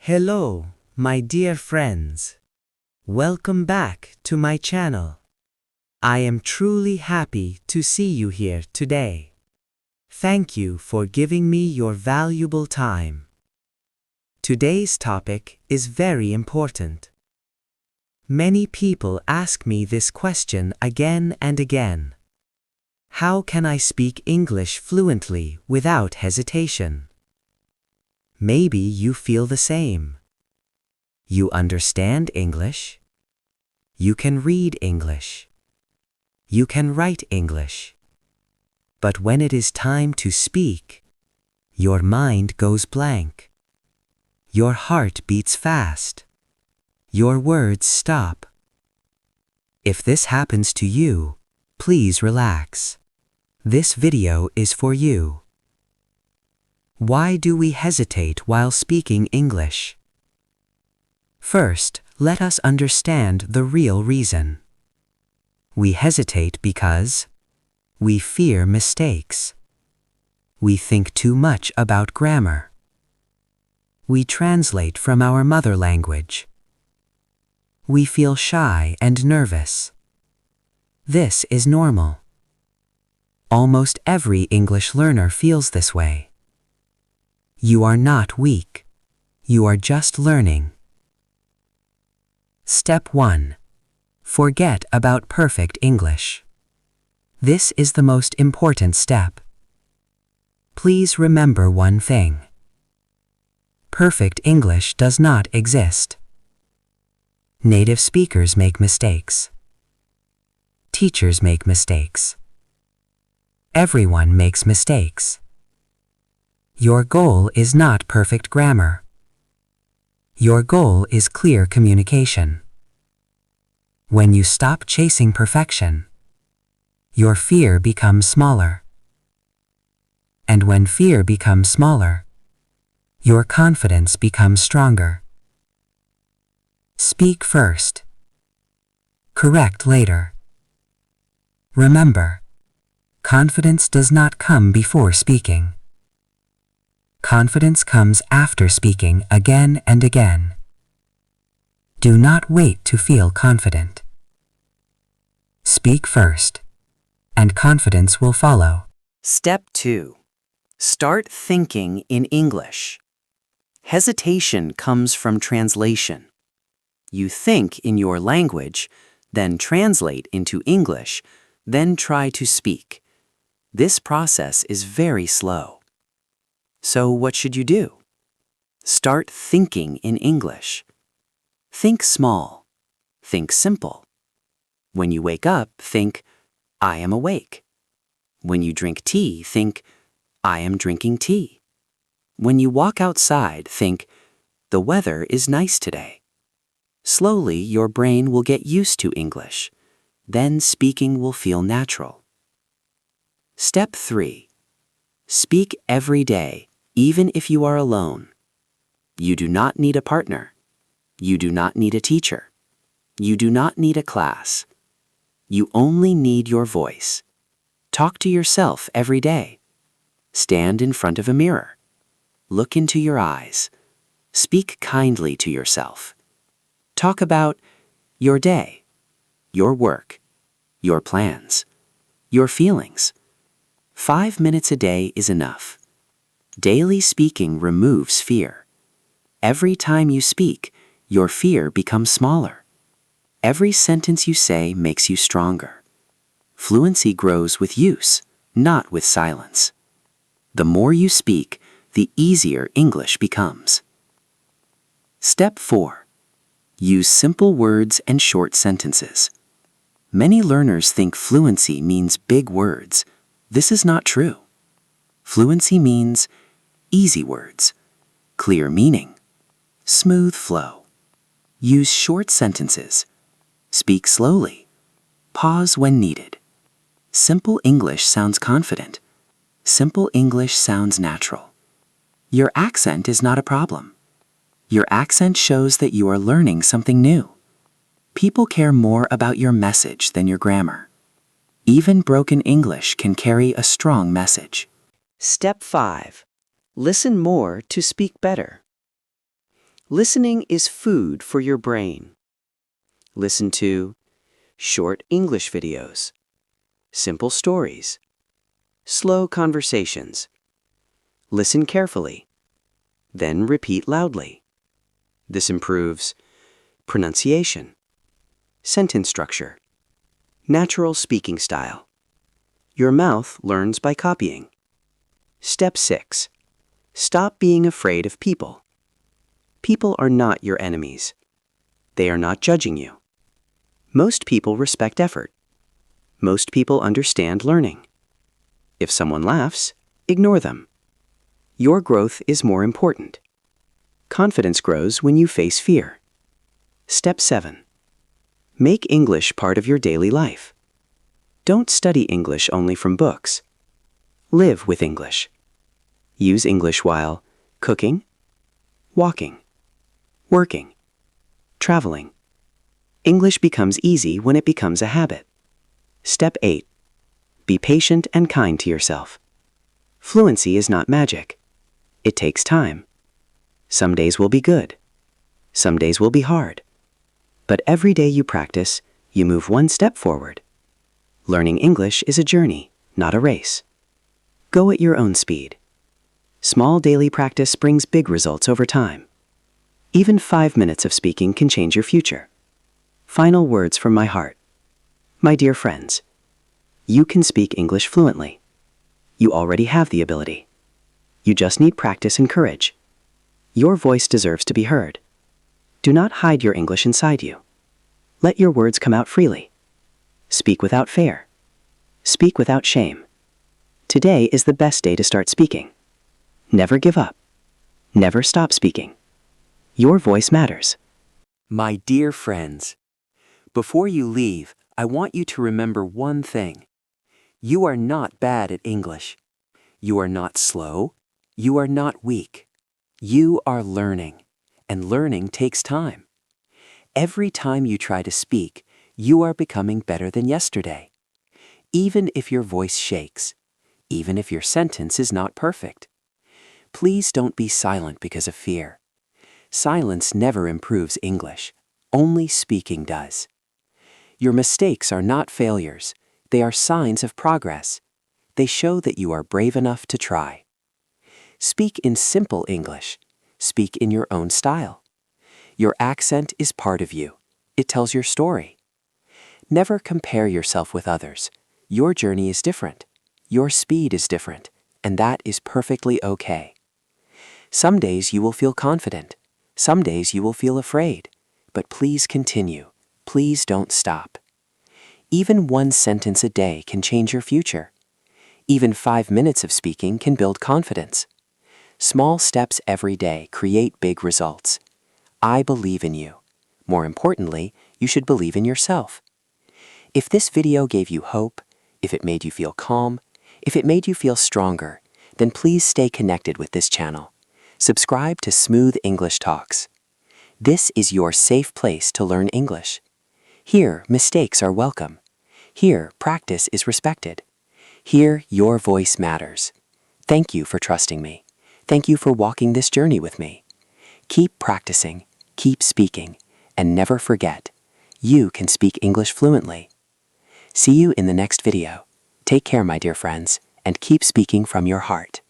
Hello, my dear friends. Welcome back to my channel. I am truly happy to see you here today. Thank you for giving me your valuable time. Today's topic is very important. Many people ask me this question again and again. How can I speak English fluently without hesitation? Maybe you feel the same. You understand English. You can read English. You can write English. But when it is time to speak, your mind goes blank. Your heart beats fast. Your words stop. If this happens to you, please relax. This video is for you. Why do we hesitate while speaking English? First, let us understand the real reason. We hesitate because we fear mistakes. We think too much about grammar. We translate from our mother language. We feel shy and nervous. This is normal. Almost every English learner feels this way. You are not weak. You are just learning. Step 1. Forget about perfect English. This is the most important step. Please remember one thing. Perfect English does not exist. Native speakers make mistakes. Teachers make mistakes. Everyone makes mistakes. Your goal is not perfect grammar. Your goal is clear communication. When you stop chasing perfection, your fear becomes smaller. And when fear becomes smaller, your confidence becomes stronger. Speak first. Correct later. Remember, confidence does not come before speaking. Confidence comes after speaking again and again. Do not wait to feel confident. Speak first, and confidence will follow. Step 2. Start thinking in English. Hesitation comes from translation. You think in your language, then translate into English, then try to speak. This process is very slow. So what should you do? Start thinking in English. Think small. Think simple. When you wake up, think, I am awake. When you drink tea, think, I am drinking tea. When you walk outside, think, the weather is nice today. Slowly, your brain will get used to English. Then speaking will feel natural. Step 3. Speak every day, even if you are alone. You do not need a partner. You do not need a teacher. You do not need a class. You only need your voice. Talk to yourself every day. Stand in front of a mirror. Look into your eyes. Speak kindly to yourself. Talk about your day, your work, your plans, your feelings. 5 minutes a day is enough. Daily speaking removes fear. Every time you speak, your fear becomes smaller. Every sentence you say makes you stronger. Fluency grows with use, not with silence. The more you speak, the easier English becomes. Step 4. Use simple words and short sentences. Many learners think fluency means big words. This is not true. Fluency means easy words, clear meaning, smooth flow. Use short sentences. Speak slowly. Pause when needed. Simple English sounds confident. Simple English sounds natural. Your accent is not a problem. Your accent shows that you are learning something new. People care more about your message than your grammar. Even broken English can carry a strong message. Step 5. Listen more to speak better. Listening is food for your brain. Listen to short English videos, simple stories, slow conversations. Listen carefully, then repeat loudly. This improves pronunciation, sentence structure, natural speaking style. Your mouth learns by copying. Step 6. Stop being afraid of people. People are not your enemies. They are not judging you. Most people respect effort. Most people understand learning. If someone laughs, ignore them. Your growth is more important. Confidence grows when you face fear. Step 7. Make English part of your daily life. Don't study English only from books. Live with English. Use English while cooking, walking, working, traveling. English becomes easy when it becomes a habit. Step 8. Be patient and kind to yourself. Fluency is not magic. It takes time. Some days will be good. Some days will be hard. But every day you practice, you move one step forward. Learning English is a journey, not a race. Go at your own speed. Small daily practice brings big results over time. Even 5 minutes of speaking can change your future. Final words from my heart. My dear friends, you can speak English fluently. You already have the ability. You just need practice and courage. Your voice deserves to be heard. Do not hide your English inside you. Let your words come out freely. Speak without fear. Speak without shame. Today is the best day to start speaking. Never give up. Never stop speaking. Your voice matters. My dear friends, before you leave, I want you to remember one thing. You are not bad at English. You are not slow. You are not weak. You are learning, and learning takes time. Every time you try to speak, you are becoming better than yesterday. Even if your voice shakes, even if your sentence is not perfect. Please don't be silent because of fear. Silence never improves English. Only speaking does. Your mistakes are not failures. They are signs of progress. They show that you are brave enough to try. Speak in simple English. Speak in your own style. Your accent is part of you. It tells your story. Never compare yourself with others. Your journey is different. Your speed is different, and that is perfectly okay. Some days you will feel confident. Some days you will feel afraid. But please continue. Please don't stop. Even one sentence a day can change your future. Even 5 minutes of speaking can build confidence. Small steps every day create big results. I believe in you. More importantly, you should believe in yourself. If this video gave you hope, if it made you feel calm, if it made you feel stronger, then please stay connected with this channel. Subscribe to Smooth English Talks. This is your safe place to learn English. Here, mistakes are welcome. Here, practice is respected. Here, your voice matters. Thank you for trusting me. Thank you for walking this journey with me. Keep practicing, keep speaking, and never forget, you can speak English fluently. See you in the next video. Take care, my dear friends, and keep speaking from your heart.